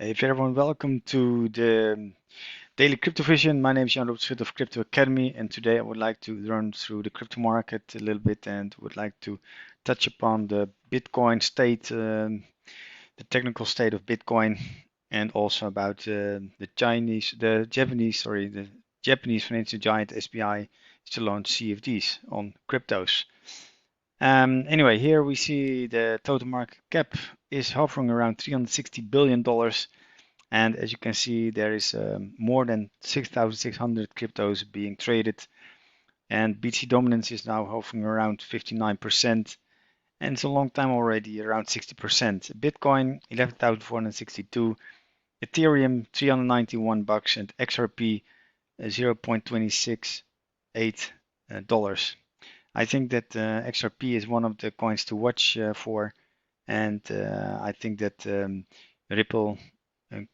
Hey everyone, welcome to the Daily Crypto Vision. My name is Jan Robert of Crypto Academy, and today I would like to run through the crypto market a little bit and would like to touch upon the Bitcoin state, the technical state of Bitcoin, and also about the Japanese financial giant SBI to launch CFDs on cryptos. Anyway, here we see the total market cap is hovering around $360 billion. And as you can see, there is more than 6,600 cryptos being traded. And BTC dominance is now hovering around 59%. And it's a long time already, around 60%. Bitcoin, 11,462. Ethereum, $391. And XRP, $0.268. I think that XRP is one of the coins to watch for. And I think that Ripple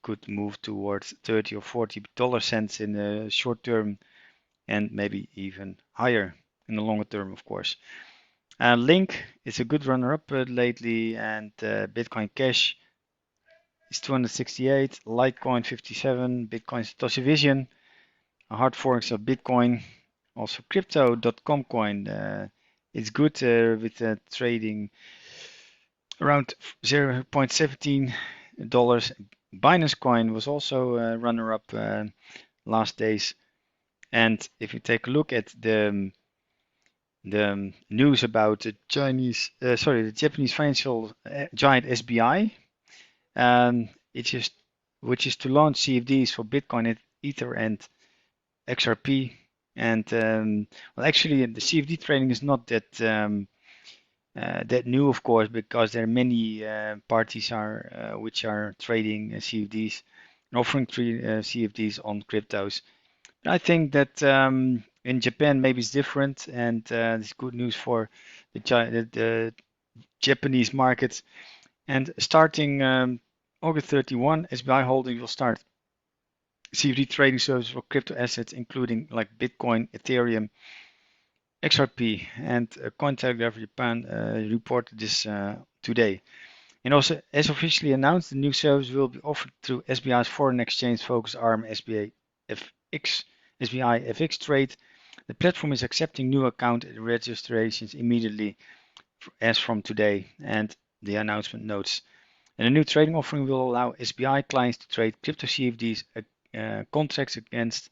could move towards 30 or 40 dollar cents in the short term and maybe even higher in the longer term, of course. Link is a good runner-up lately, and Bitcoin Cash is 268, Litecoin 57, Bitcoin Satoshi Vision, a hard forks of Bitcoin, also Crypto.com coin. It's good with trading around $0.17. Binance Coin was also a runner-up last days. And if you take a look at the news about the Japanese financial giant SBI, which is to launch CFDs for Bitcoin, Ether, and XRP. And well, actually, the CFD trading is not that new, of course, because there are many parties which are trading CFDs and offering CFDs on cryptos. But I think that in Japan maybe it's different, and it's good news for the Japanese market. And starting August 31, SBI Holdings will start CFD trading service for crypto assets, including like Bitcoin, Ethereum, XRP, and Cointelegraph Japan reported this today. And also, as officially announced, the new service will be offered through SBI's foreign exchange focused arm, SBI FX Trade. The platform is accepting new account registrations immediately as from today, and the announcement notes. And the new trading offering will allow SBI clients to trade crypto CFDs contracts against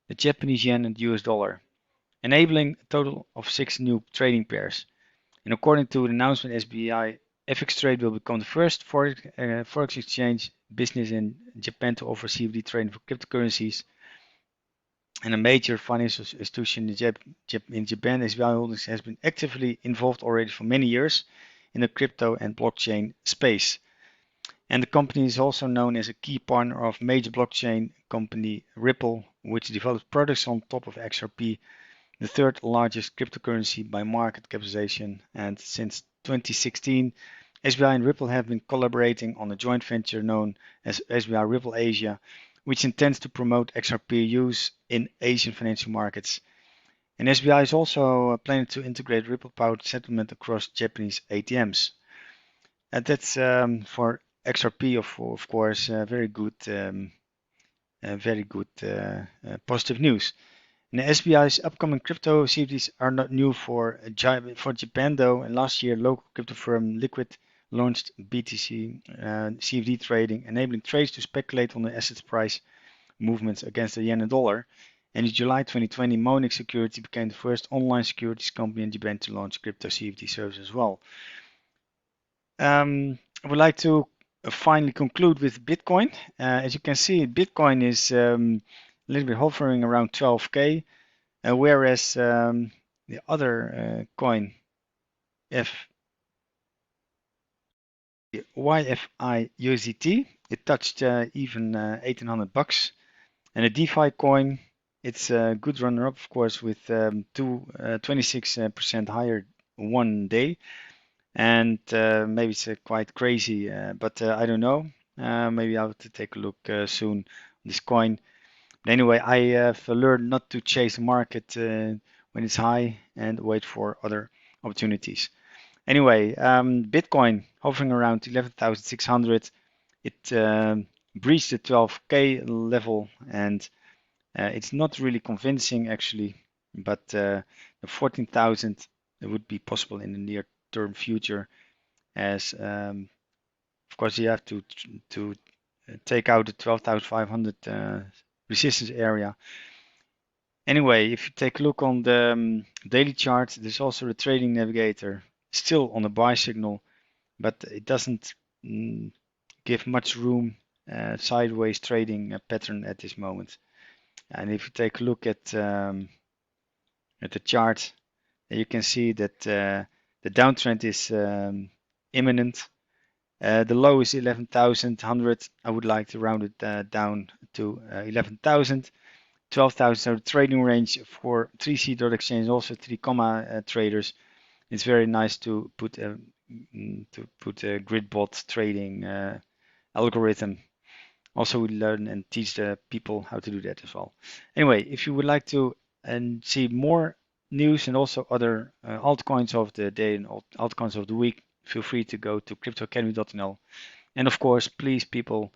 the Japanese yen and US dollar, enabling a total of 6 new trading pairs. And according to the announcement, SBI FX Trade will become the first forex exchange business in Japan to offer CFD trading for cryptocurrencies. And a major financial institution in Japan, SBI Holdings, has been actively involved already for many years in the crypto and blockchain space. And the company is also known as a key partner of major blockchain company Ripple, which develops products on top of XRP, the third largest cryptocurrency by market capitalization. And since 2016, SBI and Ripple have been collaborating on a joint venture known as SBI Ripple Asia, which intends to promote XRP use in Asian financial markets. And SBI is also planning to integrate Ripple-powered settlement across Japanese ATMs. And that's for XRP, of course, very good positive news. And the SBI's upcoming crypto CFDs are not new for Japan, though. And last year, local crypto firm Liquid launched BTC CFD trading, enabling traders to speculate on the asset's price movements against the yen and dollar. And in July 2020, Monix Security became the first online securities company in Japan to launch crypto CFD service as well. I would like to finally conclude with Bitcoin. As you can see, Bitcoin is a little bit hovering around 12K, whereas the other coin, YFI USDT, it touched even $1,800. And a DeFi coin, it's a good runner-up, of course, with 26% higher one day. And maybe it's quite crazy, but I don't know. Maybe I'll have to take a look soon on this coin. But anyway, I have learned not to chase the market when it's high and wait for other opportunities. Anyway, Bitcoin hovering around 11,600. It breached the 12K level, and it's not really convincing actually, but the 14,000 would be possible in the near term future, as of course you have to take out the 12,500 resistance area. Anyway, if you take a look on the daily chart, there's also the trading navigator still on a buy signal, but it doesn't give much room sideways trading pattern at this moment. And if you take a look at the chart, you can see that the downtrend is imminent. The low is 11,100. I would like to round it down to 11,000. 12,000, so the trading range for 3C.exchange, also 3 comma traders. It's very nice to put a grid bot trading algorithm. Also, we learn and teach the people how to do that as well. Anyway, if you would like to see more news and also other altcoins of the day and altcoins of the week, feel free to go to cryptoacademy.nl. And of course, please, people,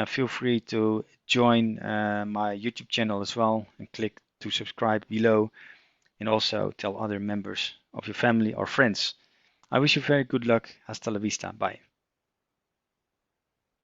feel free to join my YouTube channel as well and click to subscribe below, and also tell other members of your family or friends. I wish you very good luck. Hasta la vista. Bye.